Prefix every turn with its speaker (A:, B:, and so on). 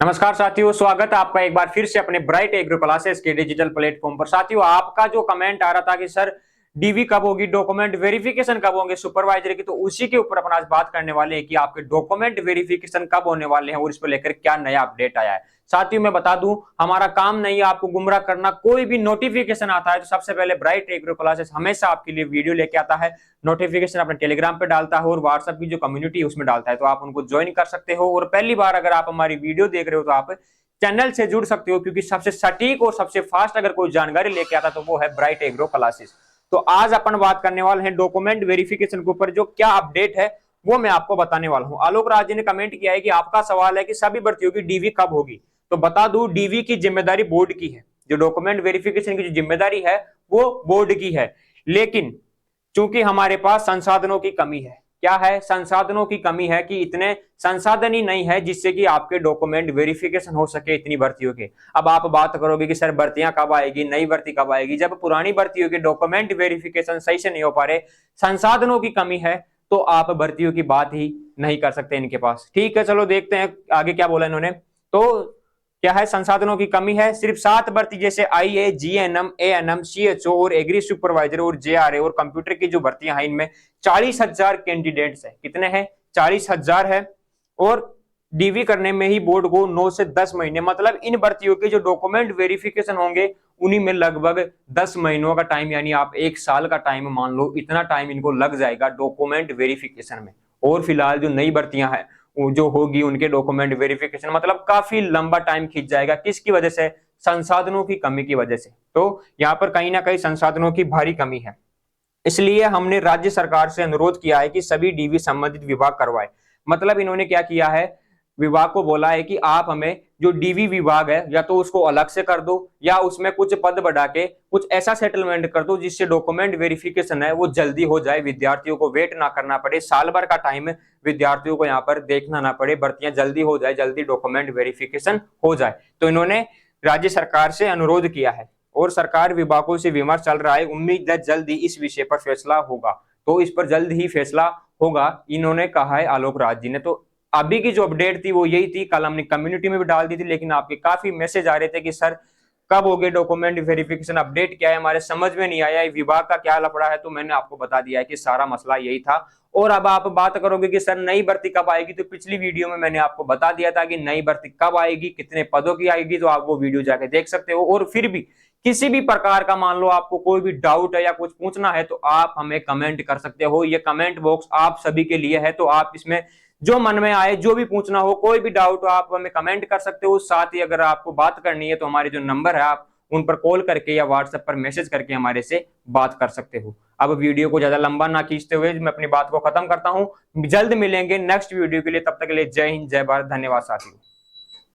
A: नमस्कार साथियों, स्वागत है आपका एक बार फिर से अपने ब्राइट एग्रो क्लासेस के डिजिटल प्लेटफॉर्म पर। साथियों, आपका जो कमेंट आ रहा था कि सर डीवी कब होगी, डॉक्यूमेंट वेरिफिकेशन कब होंगे सुपरवाइजर की, तो उसी के ऊपर अपन आज बात करने वाले हैं कि आपके डॉक्यूमेंट वेरिफिकेशन कब होने वाले हैं और इस पर लेकर क्या नया अपडेट आया है। साथियों, मैं बता दूं, हमारा काम नहीं है आपको गुमराह करना। कोई भी नोटिफिकेशन आता है तो सबसे पहले ब्राइट एग्रो क्लासेस हमेशा आपके लिए वीडियो लेके आता है, नोटिफिकेशन अपने टेलीग्राम पे डालता है और व्हाट्सएप की जो कम्युनिटी है उसमें डालता है, तो आप उनको ज्वाइन कर सकते हो। और पहली बार अगर आप हमारी वीडियो देख रहे हो तो आप चैनल से जुड़ सकते हो, क्योंकि सबसे सटीक और सबसे फास्ट अगर कोई जानकारी लेके आता तो वो है ब्राइट एग्रो क्लासेस। तो आज अपन बात करने वाले हैं डॉक्यूमेंट वेरिफिकेशन के ऊपर जो क्या अपडेट है वो मैं आपको बताने वाला हूं। आलोक राज जी ने कमेंट किया है कि आपका सवाल है कि सभी भर्तियों की डीवी कब होगी। तो बता दूं, डीवी की जिम्मेदारी बोर्ड की है। जो डॉक्यूमेंट वेरिफिकेशन की जो जिम्मेदारी है वो बोर्ड की है, लेकिन चूंकि हमारे पास संसाधनों की कमी है। क्या है? संसाधनों की कमी है कि इतने संसाधन ही नहीं है जिससे कि आपके डॉक्यूमेंट वेरिफिकेशन हो सके इतनी भर्तियों के। अब आप बात करोगे कि सर भर्तियां कब आएगी, नई भर्ती कब आएगी, जब पुरानी भर्तियों के डॉक्यूमेंट वेरिफिकेशन सही से नहीं हो पा रहे, संसाधनों की कमी है, तो आप भर्तियों की बात ही नहीं कर सकते इनके पास। ठीक है, चलो देखते हैं आगे क्या बोला इन्होंने। तो क्या है? संसाधनों की कमी है। सिर्फ 7 भर्ती जैसे आईए, जीएनएम, एएनएम, सीएचओ और एग्री सुपरवाइजर और जेआरए और कंप्यूटर की जो भर्तियां हैं, इनमें 40,000 कैंडिडेट्स है। कितने हैं? 40,000 है। और डीवी करने में ही बोर्ड को 9 से 10 महीने, मतलब इन भर्तियों के जो डॉक्यूमेंट वेरिफिकेशन होंगे उन्हीं में लगभग 10 महीनों का टाइम, यानी आप 1 साल का टाइम मान लो, इतना टाइम इनको लग जाएगा डॉक्यूमेंट वेरिफिकेशन में। और फिलहाल जो नई भर्तियां हैं जो होगी उनके डॉक्यूमेंट वेरिफिकेशन, मतलब काफी लंबा टाइम खींच जाएगा। किसकी वजह से? संसाधनों की कमी की वजह से। तो यहाँ पर कहीं ना कहीं संसाधनों की भारी कमी है। इसलिए हमने राज्य सरकार से अनुरोध किया है कि सभी डीवी संबंधित विभाग करवाए। मतलब इन्होंने क्या किया है, विभाग को बोला है कि आप हमें जो डीवी विभाग है या तो उसको अलग से कर दो या उसमें कुछ पद बढ़ा के कुछ ऐसा सेटलमेंट कर दो जिससे डॉक्यूमेंट वेरिफिकेशन है वो जल्दी हो जाए, विद्यार्थियों को वेट ना करना पड़े, साल भर का टाइम विद्यार्थियों को यहाँ पर देखना ना पड़े, भर्तियां जल्दी हो जाए, जल्दी डॉक्यूमेंट वेरिफिकेशन हो जाए। तो इन्होंने राज्य सरकार से अनुरोध किया है और सरकार विभागों से विमर्श चल रहा है। उम्मीद है जल्दी इस विषय पर फैसला होगा। तो इस पर जल्द ही फैसला होगा, इन्होंने कहा है आलोक राज जी ने। तो अभी की जो अपडेट थी वो यही थी, कल हमने कम्युनिटी में भी डाल दी थी, लेकिन आपके काफी मैसेज आ रहे थे कि सर कब हो गए डॉक्यूमेंट वेरिफिकेशन, अपडेट क्या है, हमारे समझ में नहीं आया, विभाग का क्या लफड़ा है। तो मैंने आपको बता दिया है कि सारा मसला यही था। और अब आप बात करोगे कि सर नई भर्ती कब आएगी, तो पिछली वीडियो में मैंने आपको बता दिया था कि नई भर्ती कब आएगी, कितने पदों की आएगी, तो आप वो वीडियो जाके देख सकते हो। और फिर भी किसी भी प्रकार का मान लो आपको कोई भी डाउट है या कुछ पूछना है तो आप हमें कमेंट कर सकते हो। ये कमेंट बॉक्स आप सभी के लिए है, तो आप इसमें जो मन में आए, जो भी पूछना हो, कोई भी डाउट हो, आप हमें कमेंट कर सकते हो। साथ ही अगर आपको बात करनी है तो हमारे जो नंबर है आप उन पर कॉल करके या व्हाट्सएप पर मैसेज करके हमारे से बात कर सकते हो। अब वीडियो को ज्यादा लंबा ना खींचते हुए मैं अपनी बात को खत्म करता हूं। जल्द मिलेंगे नेक्स्ट वीडियो के लिए, तब तक के लिए जय हिंद, जय भारत, धन्यवाद साथियों।